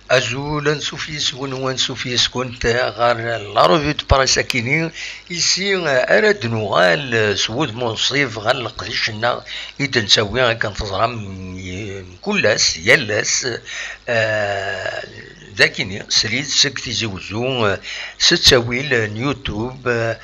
Azul, Soufis, Wounouan, Soufis, Kunta, la revue de presse Akini, ici, Arad Noural, Soud Monsif, Gal Qdishna, Iden Sawiya, Kantazram, Koulas, Yellas, ذاكيني سريد سكتي زوزو ستسويل يوتيوب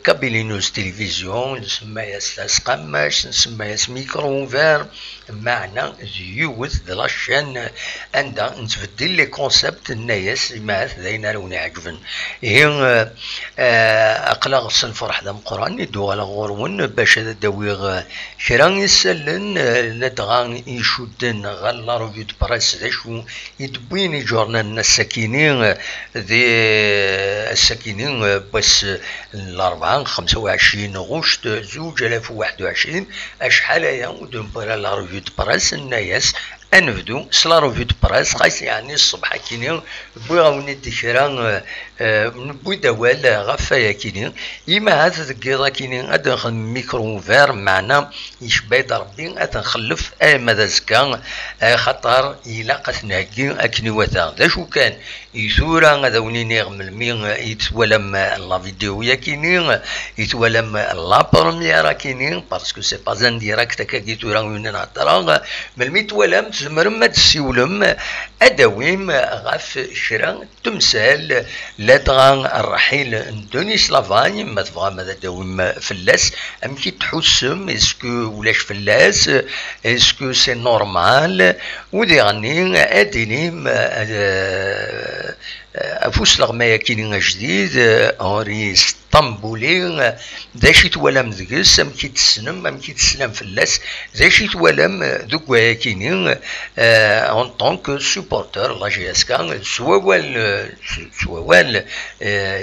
كابيلي نوز تلفزيون نسمى ياس قماش نسمى ياس ميكرو فير معنا يوث دلاشان عندها نتبدل لي كونسيبت الناس ماث ذاين روني عجبن هي اقلا الفرح ذا مقران يدو على غورون باش داويغ كرا يسلن ندغا يشدن غالا روفيو دو بريس ذا شو يدبيني جورنال الساكنين ذي الساكنين بس الأربعة 25 غشت 2021 أشحال يوم دمبرا لا روفيو دو بريس الناس انفدو سلا روفيو دو بريس قايس يعني الصبح كيني بوي غاوني ديكرا نبوي دوال غفايا كيني إما هذا الكيضا كيني أدخل ميكرو فير معنا يشبايد ربي أتنخلف ماذا زكا خطر إلا قتناكي أكني وثا ذا شو كان يثورا هذا ونيني غملمي يتولم لا فيديو يا كيني يتولم لا بروميير كيني باسكو سي با ان ديراكت هكا كيتورا ونين هضرا ملمي تولم تزمر ما تسيولم أداويم غاف شرا تمثال لدغا الرحيل دونيس لافاني ما تبغى ماذا داويم فلاس أم كي تحسم اسكو ولاش فلاس اسكو سي نورمال ودي غني أدينيم أفوس لغمايا كيني جديد أوري طنبولي ذا شي توالم ذكس أم كي تسنم أم كي تسلم فلاس ذا شي توالم ذوك ويا كيني أون طونك سوبورتر لا جي اس كا سوال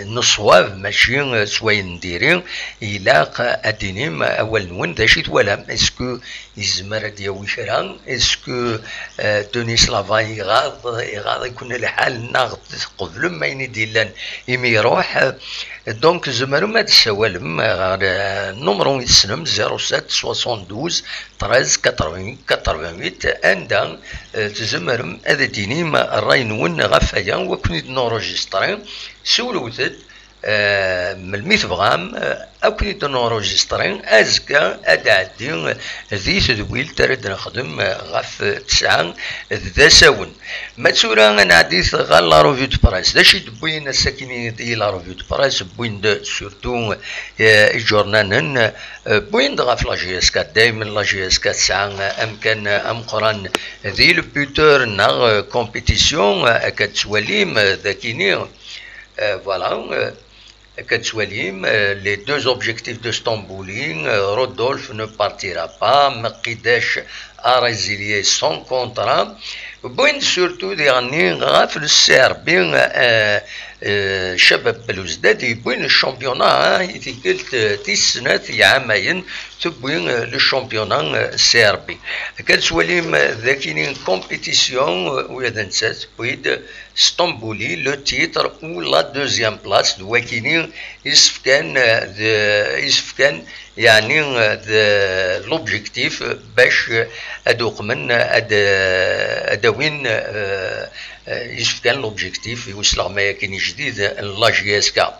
نصواف ماشي سواي نديري إلا أدينيم أول نون ذا شي توالم اسكو يزمر دياوي شرا اسكو دونيس لافان يغاض يكون الحال ناغط قبل ما يندي لان يمي يروح دونك زمرو ما تسوالم نمرو يتسلم 07 72 13 88 عندها تزمرم هذا ديني ما الراي نون غفايا وكنت نورجستري سولوتد ملمي تبغام أكيد نورجسترين أزكا أدعدي ذي تدويل ترد نخدم غف 9 ذا ساون ما تسورا نعديث غال لا روفيو دو برايس داشي دبوين الساكنين دي لا روفيو دو برايس بوين دو سورتو جورنان بوين دو غف لا جي اس كا دايما لا جي اس كا 9 أمكان أم قران ذي البيوتور نا كومبيتيسيون كتسواليم ذاكيني voilà. Les deux objectifs de Stambouli, Rodolphe ne partira pas, Makidesh a résilié son contrat. Bon, surtout, dernier, Raf le Serbien, شباب بلوزداد يبوين الشامبيونا يتقلت تيسنات يعامين تبوين الشامبيونا السربي كتسوليم ذاكينين كومبيتيسيون ويا نسات بويد اسطنبولي لو تيتر او لا دوزيام بلاص دواكينين يسفكان يعني لوبجيكتيف باش ادوق من ادوين يسفكان لوبجيكتيف يوصل ما كاين جديد لا جي اس كا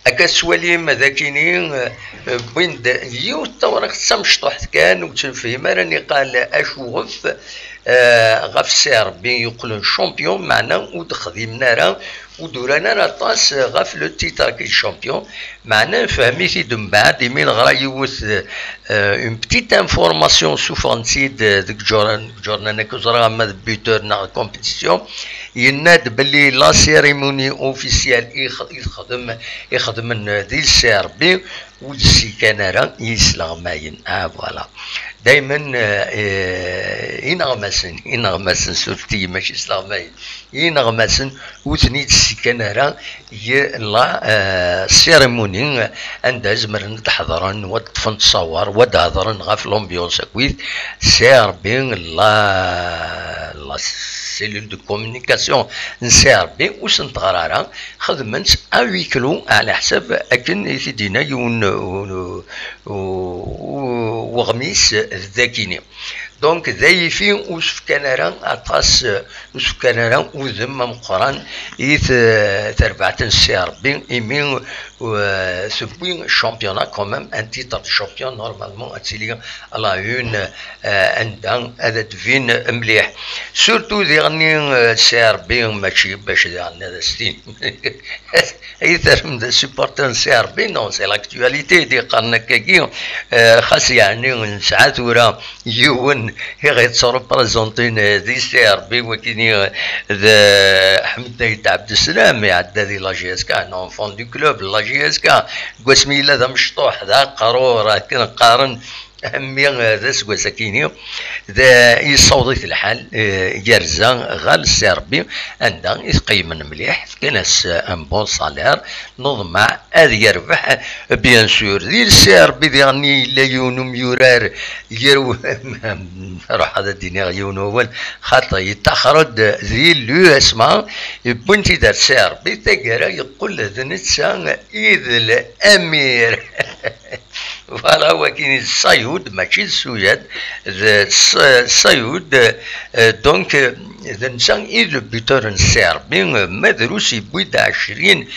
اكسواليم ذاكينين بوين يو تورق سمشطح كان وتنفهم راني قال اشوف غف سيربي يقولون شامبيون معنا ودخديمنا راه ودورانا راه طاس غف لو تيتر كي شامبيون معنا فهميتي من بعد يمين غرا يوث اون بتيت انفورماسيون سو فرانسيد ديك جورنال كوزرا ما بيتور نا كومبيتيسيون يناد بلي لا سيريموني اوفيسيال يخدم ذي السيربي ودسي كان راه يسلغماين فوالا دايما ينغمسن سورتي ماشي سلغماين ينغمسن وثنيت السكنارة لا سيريموني عندها زمرن تحضرن وطفن تصور ودهضرن غاف لومبيونس اكويت سيربين لا سيلول دو كومونيكاسيون نسيربي وسنت غرارة خدمنت اويكلو على حساب اكن يثدينا يون وغميس ذاكيني دونك ذايفين وسفكانرا اطاس وسفكانرا وذم مقران إيث تربعتن سيربين إيمين سبوين شامبيونا كومام ان تيتر شامبيون نورمالمون اتسيلي على اون عندها هذا تفين مليح سورتو ديغني سيربين ماشي باش ديغني هذا ستين ايثر من سوبورتر سيربين نو سي لاكتواليتي دي قرن كاكي خاص يعني نسعات ورا يون غيتصور بريزونتين دي سيربي وكيني حمد عبد السلام يعدى دي لا جي اس كا نونفون دو كلوب لا جي اس كا قسمي لا ذا مشطوح ذا قارور كنقارن أهمية ذا سكوا سكيني ذا يصوضي الحال يرزا غال السيربي عندها يقيم مليح كناس ان بون صالير نضمع هذا يربح بيان سور ذي السيربي ذي لا يونم يورار يرو روح هذا الدنيا يونول خاطر يتخرج ذي لو اسمع بنتي دار سيربي تقرا يقول ذا نتسا إذ الأمير فوالا هو كاين الصيود ماشي السويد الصيود دونك الانسان إذا بيتر السيربي مدروس بويد 20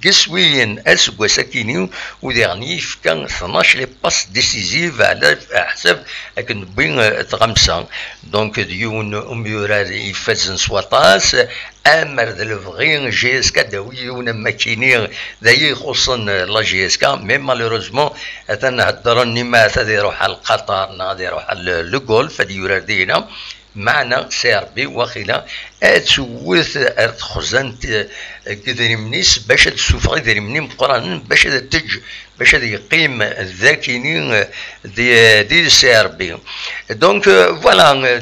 قسوين اسكوا ساكينين وديرني كان 12 لي باس ديسيزيف على حسب لكن بين تغمسان دونك ديون اميورار يفازن سواطاس امر ذا الفغين جي اس كا داويون ماكينين ذا يخصن لا جي اس كا مي مالوروزمون تنهضرني ما تدي يروح على القطر نادي يروح على لو غولف هادي يورار دينا معنا سيربي وخلا اتسوث خزنت كذا منيس باش تسوفغي ذي مني مقران باش تج باش يقيم الذاكينين دي سيربي دونك فوالا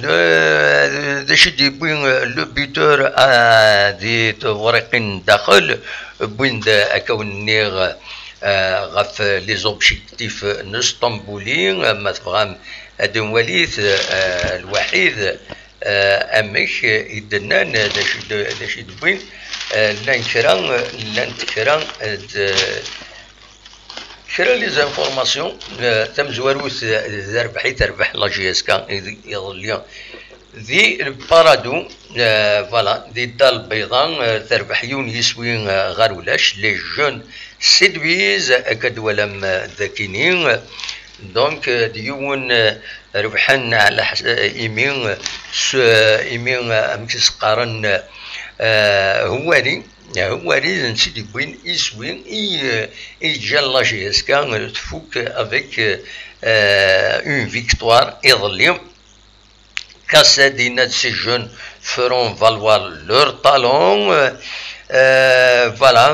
داش دي بوين لو بيتور دي ورقين داخل بوين اكون نيغ غف لي زوبجيكتيف نسطنبوليين ما تفهم هذا وليد الوحيد امك يدنان داش دوين لان كرا لي زانفورماسيون تم زواروث تربح لا جي اس كا يظل ذي البارادو فوالا دي دال بيضاء تربحيون يسوين غار ولاش لي جون سيدويز اكد ولم ذاكينين دونك ديون ربحان على ايمين امكس قارن هوالي نسيت بوين يسوين اي جال لا جي اس كا تفوك افيك اون فيكتوار يظلم كاسادينا سي جون فرون فالوار لور طالون فوالا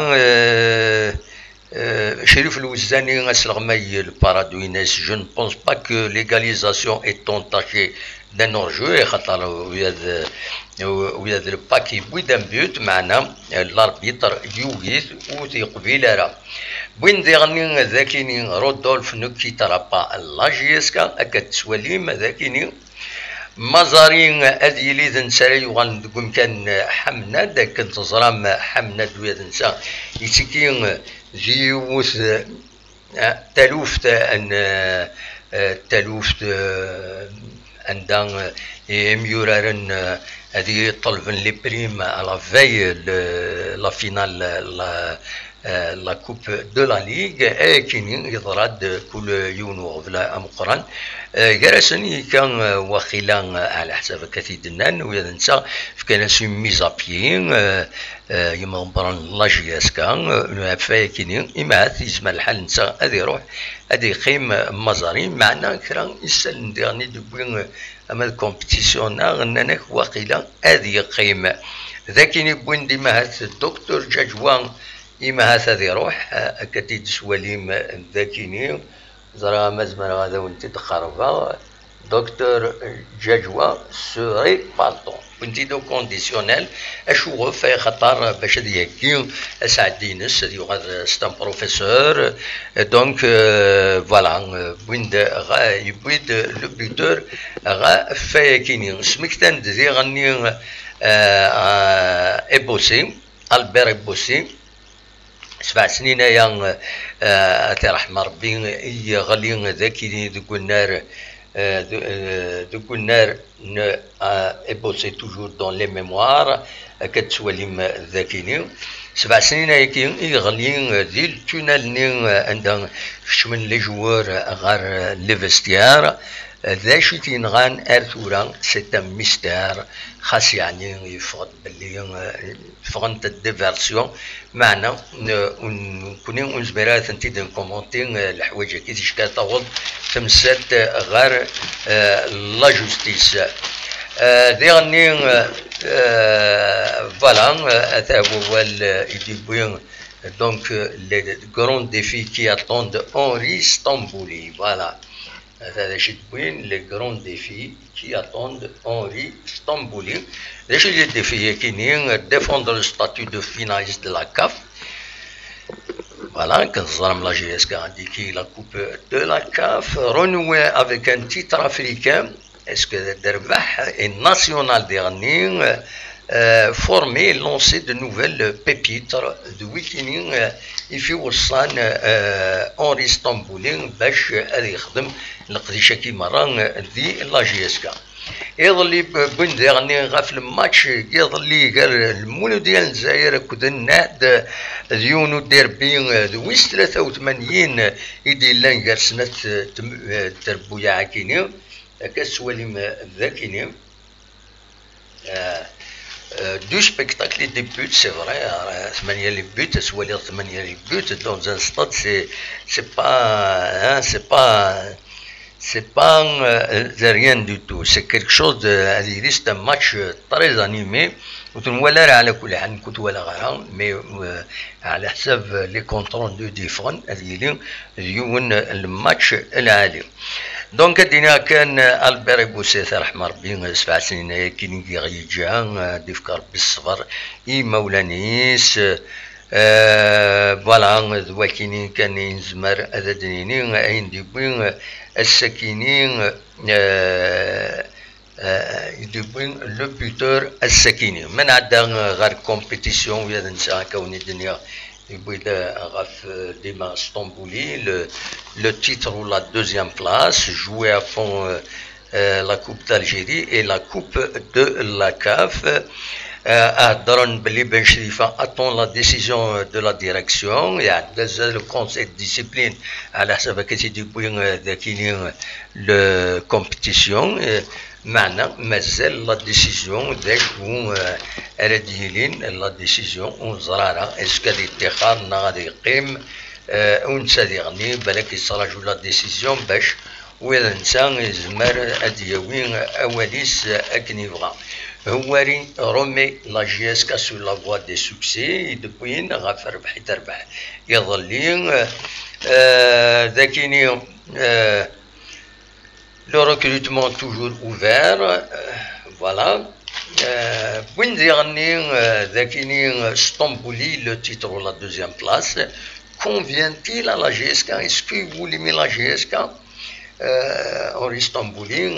Chérif Louizani, le paradouines, je ne pense pas que l'égalisation est entachée d'un enjeu. Il y a le paquet d'un but, maintenant, l'arbitre Youguis ou Tiqvilera. Bouin dernier, Zakini, Rodolphe ne quittera pas la GSK, à Katswalim, Zakini. مزارين هذه لي ذنسالي وغندقوم كان حمناد كنت زرام حمناد ويذنسا يتكين زيوث تلوفت ان تلوفت عندنا ميورارن هذه طلبن لي بريم على في لا فينال لا كوب دو لا ليغ كاين يضراد كل يوم وغفلا مقران جرسني كان وخيلا على حساب كثير دنان وينسى كان سي ميزابيين يما مبران لا جي اس كان فايكين اما تيزم الحال نسى هذه يروح هذه يقيم مزارين معنا كرا يسال ديرني دوبين اما الكومبيتيسيون غنانا وخيلا هذه يقيم ذاكيني بوين ديما هذا الدكتور جاجوان إما هذا يروح كتيد سواليم ذاكيني زرا مزمر هذا وانت تخربا docteur Djadjoua serait partant. كنتي دو كونديسيونيل اشو في خطر باش ديكي سعدينس سي ان بروفيسور دونك فوالا وين غا يبيد لو بوتور غا في كيني سمكتان دي غني ابوسي البير ابوسي 7 سنين يا ترحم ربي يغلي ذاكي ذوك النار est bossé toujours dans les mémoires كتسوليم ذاكيني 7 سنين هيك يغلي ذي التونال ني عندها من لي جوار غير لي فيستيار ذا شي تينغان ارثورا سي ان ميستير خاص يعني يفقد باللي فغنت الديفيرسيون معنا كوني ونزبيرات انت دون كومونتين الحوايج كي تشكال تاخذ تمسات غير لا جوستيس ديغني فوالا هذا هو الديبوين donc les grands défis qui attendent Henri Stambouli voilà les grands défis qui attendent Henri Stambouli. Les défis qui défendre le statut de finaliste de la CAF. Voilà, quand la GSK a indiqué la coupe de la CAF, renouer avec un titre africain, est-ce que Derbah est national dernier, former et lancer de nouvelles pépites de week-ending, il faut aussi Henri Stambouli, باش يخدم القضيه كيما راه دي لا جي اس كا يظلي بن ديرني غاف الماتش يظلي قال المولو ديال الجزائر كود الناد ديونو ديربي دويس 83 يدي لان قال سنه تربويا عاكيني كسوالي ذاكيني deux spectacles de but, c'est vrai, 8 buts, soit 8 buts dans un stade, c'est pas, c'est pas rien du tout, c'est quelque chose de, c'est un match très animé, ولا على كل حال كنت ولا غيرها مي على حساب لي كونترول دو ديفون هذه اليوم الماتش العالي دونك دينا كان البير بوسيث رحمه ربي 7 سنين كي غيجا ديفكر بالصبر اي مولانيس فوالا ولكن كان ينزمر هذا دنيني عندي بين السكينين يدبين لو بوتور السكيني من عدا غير كومبيتيسيون ويا نسى كوني الدنيا يبدا غاف ديما اسطنبولي le titre ou la deuxième place joué à fond la coupe d'Algérie et la coupe de la CAF هضرن بلي بن شريفه attend la décision de la direction يعني le conseil de discipline على حسب كتيدي بوين ذاكيني le compétition معنا مازال لا ديسيزيون ذاك هو راديلين لا ديسيزيون ونزرارا اسكو غادي اتخاذ غادي يقيم ونسى يغني بالك يصراجو لا ديسيزيون باش ولا الانسان يزمر ادياوي اواليس اكن يبغى هو رومي لا جي اس كا سو لا فوا دي سوكسي دبوين غاف ربح تربح يظلين ذاكيني le recrutement toujours ouvert, voilà. Stambouli, le titre ou la deuxième place, convient-il à la GSK? Est-ce que vous l'aimez la GSK? Henri Stambouli,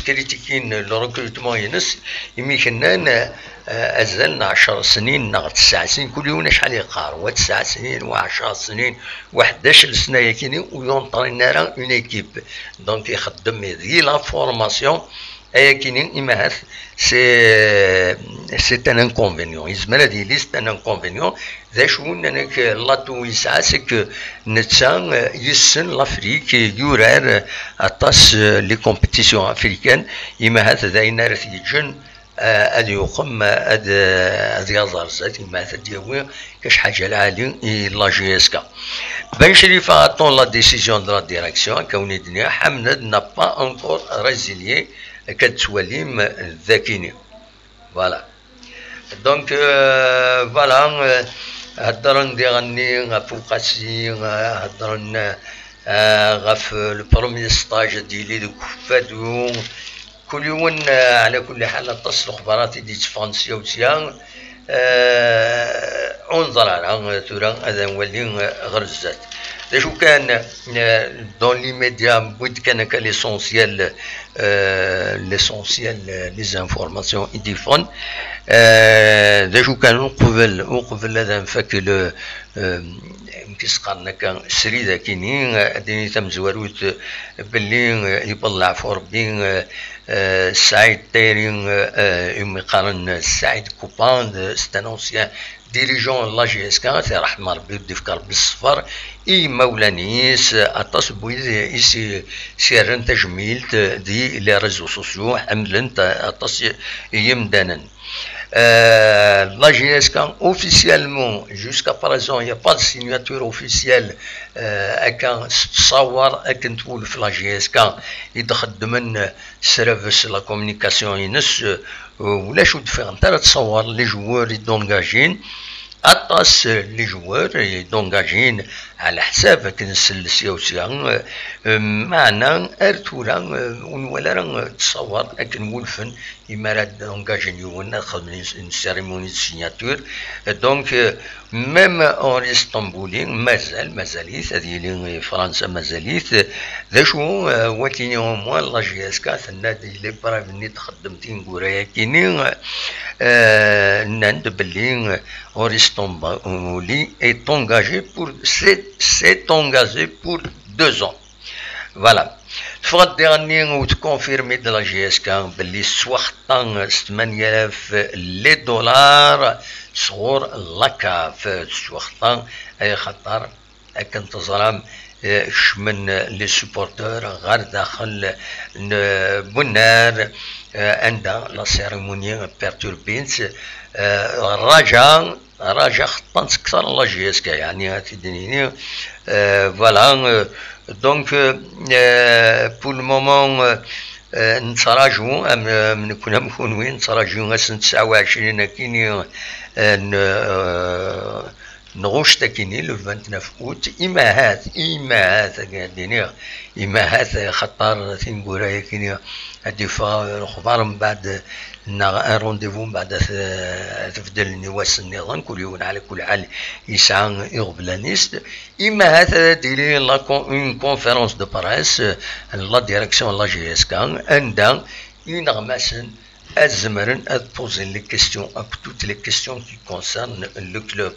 critiquer le recrutement ينس يمكننا أزلنا 10 سنين 9 سنين كل يوم شحال يقاروا 9 سنين و10 سنين و11 سنة يكيني ويونطرينا اون ايكيب دونك يخدم هذه لا فورماسيون يكيني إما سي ان انكونفينيون يزمر هذه ليست ان انكونفينيون ذا شون انك لاتو يسعى سكو نتسا يسن لافريك يورار اطاس لي كومبيتيسيون افريكان إما هذا ذا ينارث يجن هذا يقوم هذا يظهر ذات ما تديوي كاش حاجه العالي لا جي اس كا بن شريفه اتون لا ديسيزيون دو لا ديريكسيون كون الدنيا حمد نا با انكور ريزيليي كتوليم ذاكيني فوالا دونك فوالا هضرن ديغني فوقاسي هضرن غاف البرومي ستاج ديالي دوك فادو كل يوم على كل حال اتصل اخباراتي دي فرنسيا وتيا انظر على تورا هذا نولي غرزات شو كان دون لي ميديا بغيت كان ليسونسيال لي زانفورماسيون يديفون شو كان قبل هذا نفكر كيس قالنا كان سريده كيني اديني تم زواروت باللي يطلع فوربين سعيد تيرين يوم قارن سعيد كوبان سي ان اونسيان ديريجون لا جي اس كان رحمه ربي يدي في قلب الصفر اي مولانيس اطاس بويز ايسي سيرن تجميل دي لي ريزو سوسيو حملنت اطاس يمدانا la GSK officiellement jusqu'à présent il n'y a pas de signature officielle أكان تصور أكن تقول في la GSK يتخدمن سيرفيس لا كومونيكاسيون ينس ولا شو تفهم ترى تصور لي جوار يدونجاجين أطاس لي جوار يدونجاجين على حساب كنس السياسية معنا أرتورا ولا تصور أكن ولفن يمارد دونجاجين يونا خدمين سيريموني سيناتور دونك ميم اون اسطنبول مازاليت هذه لي فرنسا مازاليت ذا شو ولكن موان لا جي اس كا النادي لي برافني تخدمتين كورايا كيني ناند بلي اون اسطنبول est engagé pour s'est engagé pour 2 ans. Voilà. الفرا الديراني وتكونفيرمي د لا جي اس كا بلي سوحطان 8000 لي دولار صغور لاكاف سوحطان اي خطر اكن تزرام شمن لي سوبورتور غير داخل بنار عند لا سيريموني بيرتوربينس راجع خطان اكثر لا جي اس كا يعني هاتي دنيني فوالا دونك بور المومون نتراجعوا من كنا مكونين نتراجعوا سنة 29 كيني نغوش تكيني لو 29 اوت إماهات قاعدين إماهات خطر تنقول كيني الدفاع الخبار من بعد ان رونديفو من بعد تفضل النواس النظام كل يوم على كل حال يسعى يغبلانيست اما هذا ديري لا اون كونفيرونس دو بريس لا ديريكسيون لا جي اس كان عندها ينغمسن الزمرن بوزي لي كيستيون اب توت لي كيستيون كي كونسيرن لو كلوب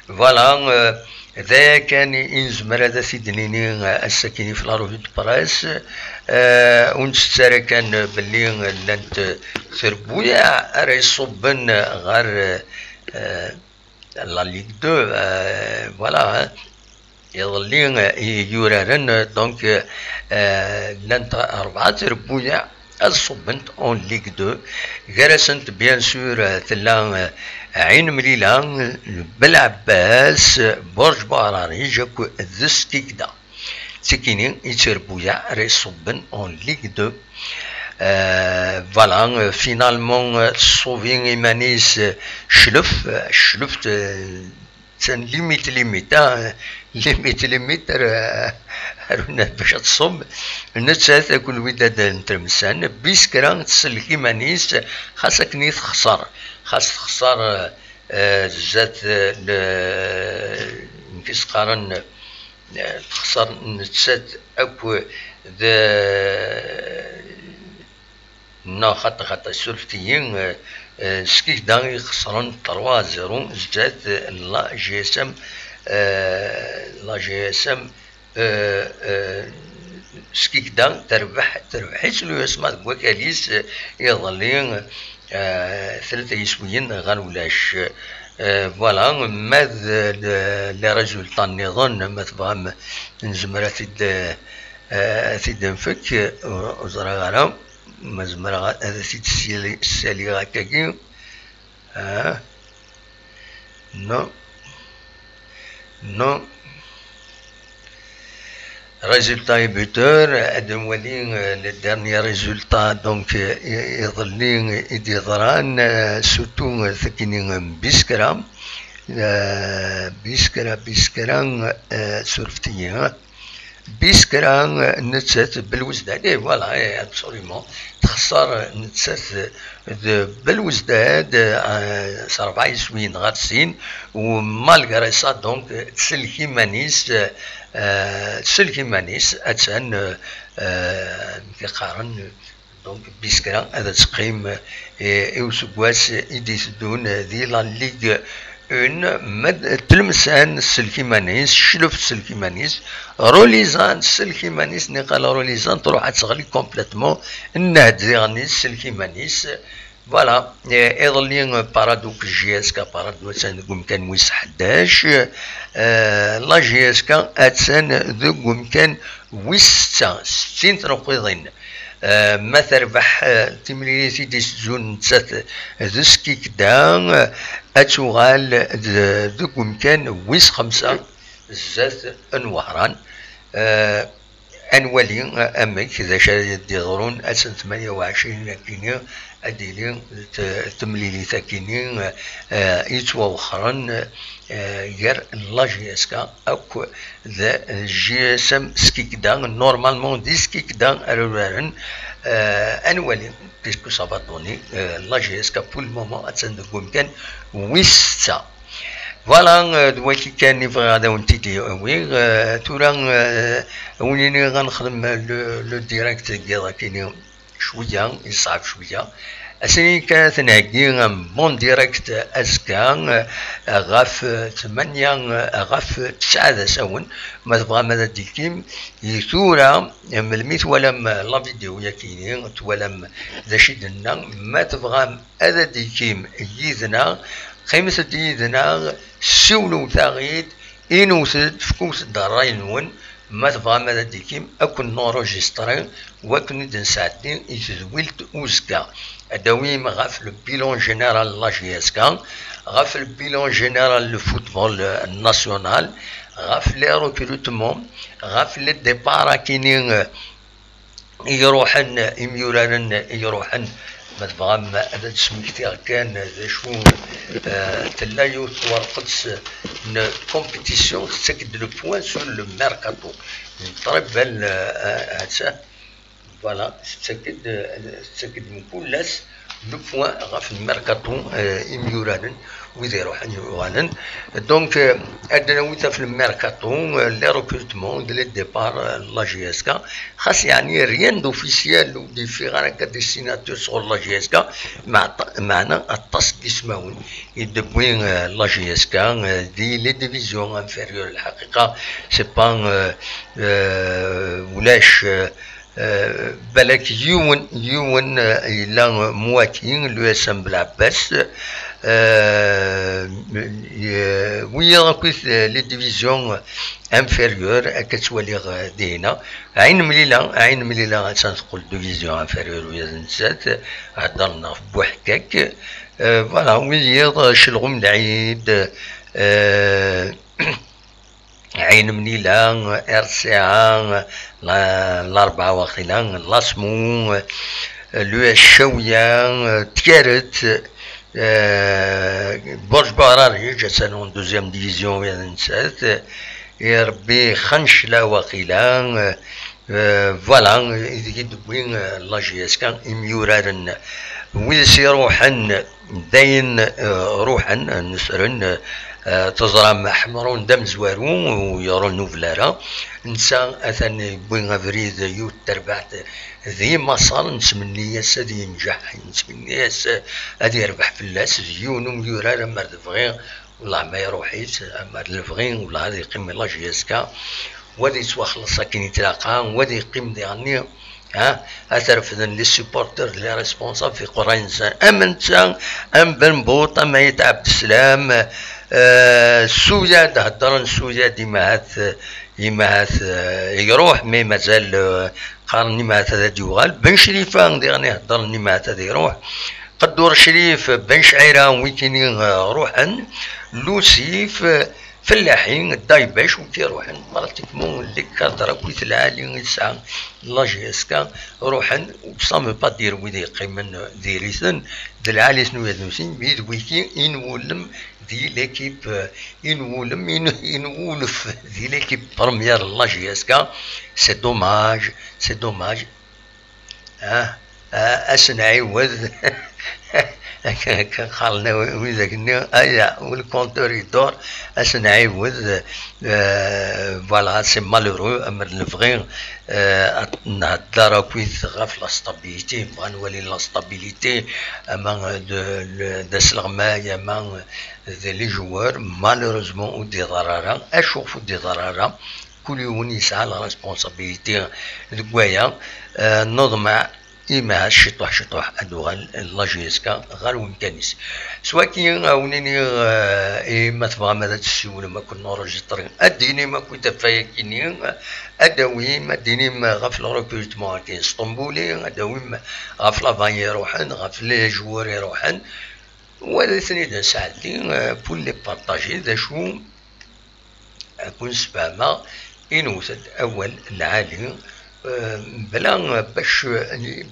فوالا ذا كان ينزمر هذا في دنيني الساكنين في لا روفي دو بريس ونسترى كان باللي لانت ثربويا راه يصبن غير لا ليغ 2 فوالا يظلين يورارن دونك لانت 4 ثربويا الصبنت اون ليغ 2 غرسنت بيان سور تلا عين مليلة بالعباس برج باراري جاكو ذستيكدا سكينين يتربويا راه صبن اون ليغ 2 فوالا فينالمون صوفين ايمانيس شلفت تن ليميت رونا باش تصب نتسات كل وداد نترمسان بيسكرا تسلك ايمانيس خاصك نيت خسر زات نكيس قارن تخسر نتسات اكو ذا نا خط سولفتيين سكيك داني خسران 3-0 زات لا جي اس ام سكيك دان تربح سلو يسمى بوكاليس يظلين 3 يسويين غنولاش فوالا ماذ لي ريزولطا نظن ما تفهم نزمر تيدنفك وزرا غرام مزمر هذا تيتسالي هكاكي نو résultat et buteur ادم ولين لي ديرني ريزولطا دونك يظلين يديران سوتو ثكينين بيسكرا سورفتيا بيسكرا نتسات بالوزداد فوالا ابسوليومون تخسر نتسات بالوزداد 4 سوين غارسين ومالغري سا دونك تسلكي مانيس اتسان كيقارن دونك بيسكرا هذا تقييم اوسكواس يديسدون ذي لا ليغ اون تلمسان السلكيمانيس شلوف السلكيمانيس روليزان السلكيمانيس نقال روليزان تروح تغلي كومبليتمون النهد ديغني السلكيمانيس فوالا ايضلي بارادوك جي اس كا بارادوك نقوم كان ويس 11 لا جي اس كا اتسان ذوق كان ويس 60 ترقيضين ما تربح تمليتي دي زون تسات ذسكي كدا اتوغال ذوك مكان ويس 5 زات انوهران انولي امك ذا شاد يضرون اسن 28 كينيا اديلي تمليلي ثاكيني يتوخرن غير لا جي اس كا اوك ذا جي اس ام سكيكدا نورمالمون دي سكيكدا ارورن انولي بيسكو سافاتوني لا جي اس كا بول مومون اتسندكم كان ويستا فوالا دلوقتي كان نبغي غادا ونتيدي وي تورا وليني غنخدم لو ديريكت كذا كاين شويه يصعب شويه اسني كانت نهجي بون ديريكت اسكان غاف 8 غاف 9 ساون ما تبغى ماذا ديكيم يثورا ملميت ولا لا فيديو يا كاينين ولا ذا شي دنا ما تبغى هذا ديكيم يذنا خيمس يذنا سولو تاغيد إنوسد فكوس دراينون ما تبغى ماذا ديكيم أكون نورجسترين وكن نساعدين يتزويلت أوزكا أداويم غاف البيلون جينيرال لا جي اس كا غاف البيلون جينيرال لو فوتبول ناسيونال غاف لي ريكروتمون غاف لي ديبارا كاينين يروحن يميولان يروحن ما تبغى هذا سميتي كان شو تلايو تورقدس كومبيتيسيون تسكد لو بوان سور لو ميركاتو نطرب هذا فوالا تسكد من كلاس لو بوان غاف الميركاتو يميوران وإذا يروحن يوغالن دونك عندنا ويتا في الميركاتو لي ريكروتمون دي لي ديبار لا جي اس كا خاص يعني ريان دوفيسيال و دي فيغان هكا ديستيناتور سور لا جي اس كا معنا الطاس كيسماون يدبوين لا جي اس كا دي لي ديفيزيون انفيريور الحقيقه سي با ولاش بالك يون إلا مواتين لو اسم بالعباس ويا كويس لي ديفيزيون انفيريور كتولي دينا عين مليله تنقول ديفيزيون انفيريور ويا نسات هضرنا بوحكاك فوالا ويا شلغم العيد عين منيلة ارسيا الاربعة واخيلا لاسمو لو الشوية تكارت برج باراري جاتنا دوزيام ديفيزيون يا نسات يا ربي خنشلا واخيلا فوالا يدوين لا جي اس كان يميورارن ويسي روحن داين روحن نسرن تزرع حمرون دم زوارون ويرون نوفلارا نسا اثن بوين افريد يوت تربعت ذي مصال نسمني ذي ينجح نسمني هذي يربح في اللاس زيون وميورا مرد فغين والله ما يروحيت مرد فغين والله هذا يقيم لا جي اس كا ودي تواخلص كي يتلاقى ودي يقيم ديالني أترفدن لي سوبورتر لي ريسبونسابل في قرى إنسان أمنتا أم بن بوط أما يتعبد السلام سويا تهدرن سويا ديما هاث يروح مي مازال قارني مع هذا ديوغال بن شريفة ديغني هدرني مع هذا يروح قدور شريف بن شعيرة ويكيني روحن لوسيف فلاحين الدايباش وكيروحن براتيكمون اللي كادرا كويت العالي يسعى لا جي اس كا روحن وصام با دير ويدي قيمن ديريسن د العالي شنو يدوسين بيد ويكي ان ولم دي ليكيب ينولف دي ليكيب بروميير لا جي اس كا. سي دوماج سي دوماج. اسنعيوذ كان خالنا وذاك ايا والكونتور يدور اسنعيوذ. فوالا سي مالورو امر الفغين نهضر كويس غاف لا ستابيليتي بغا نولي لا ستابيليتي اما داس الغمايه اما لي جوار مالوروزمون ودي ضراره اشوف ودي ضراره كل يوم يسعى لا ريسبونسابيليتي دكوايا نضمع إما الشطوح شطوح أدوغال لاجيسكا غير وين كانيس سواء كي عاونيني إما تبغى ماذا تسول ما كنا نورجسترين أديني ما كنت فايكيني أداوي ما ديني ما غاف الريكروتمون كاين اسطنبولي أداوي ما غاف لافان يروحن غاف لي جوار يروحن وهذا ثاني ساعتي بول لي بارطاجي ذا شو أكون سبامة إنوثد أول العالي بلا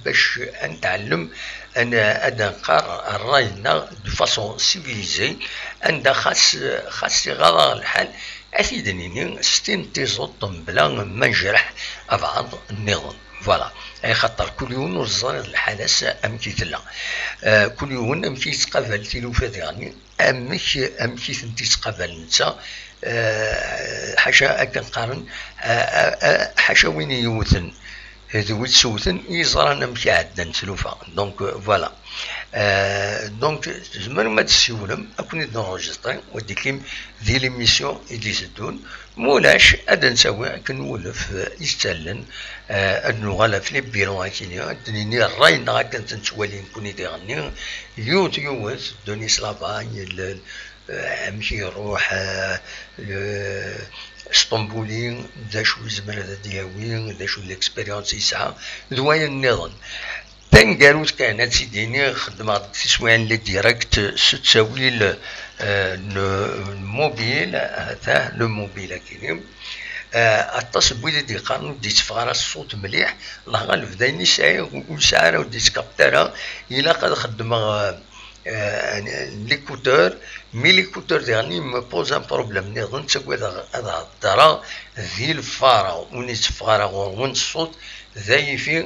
باش نتعلم انا نقرا راينا دو فاسون سيفيليزي عندها خاص غدا الحال اثيدني ستين تيزوط بلا ما نجرح بعض النظام فوالا اي خاطر كل يوم وزار الحدث امكي تلا كل يوم امكي تقابل تلوفات يعني امكي تنتي تقابل نتا حاشا كنقارن حاشا وين يوثن ذوي تسوثن يزران مشي عندنا نسلوفا دونك فوالا دونك زمان ما تسولم اكون نونجستري وديكيم دي ليميسيون يديزدون مولاش ادا نسوي كنولف يستلن اللغه في لي بيرو كينيا دنيني الراينا كنت نتولي نكوني ديغني يوث دوني سلافاي امشي يروح اسطنبولي ذا شو زمان هذا دياوي ذا شو الاكسبيريونس يسعى ذوين النظام تنقالوت كانت سيديني خدمة تسوين لي ديريكت ستساوي الموبيل هذا لو موبيل كينيم اتصل بويدي دي قانون دي تفغر الصوت مليح الله غالب دايني ساعي وساعه ودي سكابترا الى قد خدم ليكوتور مي ليكوتور ديالني me pose un problème نظن تسوي هذا الهضره ذي الفاره وني تفغر ون الصوت ذاي في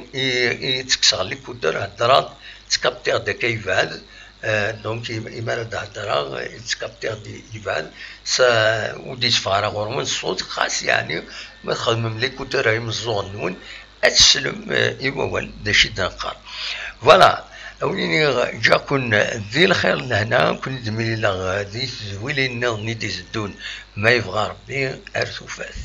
يتكسر ليكوتور هضره تكابتير دا كيفاد دونك إما الهضره تكابتير دي يفاد ودي تفغر ون الصوت خاص يعني ما تخدم ليكوتور هاي مزون نون اتسلم ايوا داشي دنقار فوالا أوليني جا كون ذي الخير لهنا كون دميلي لا غادي زويلي نظني تزدون ما يبغى ربي أرث وفاث.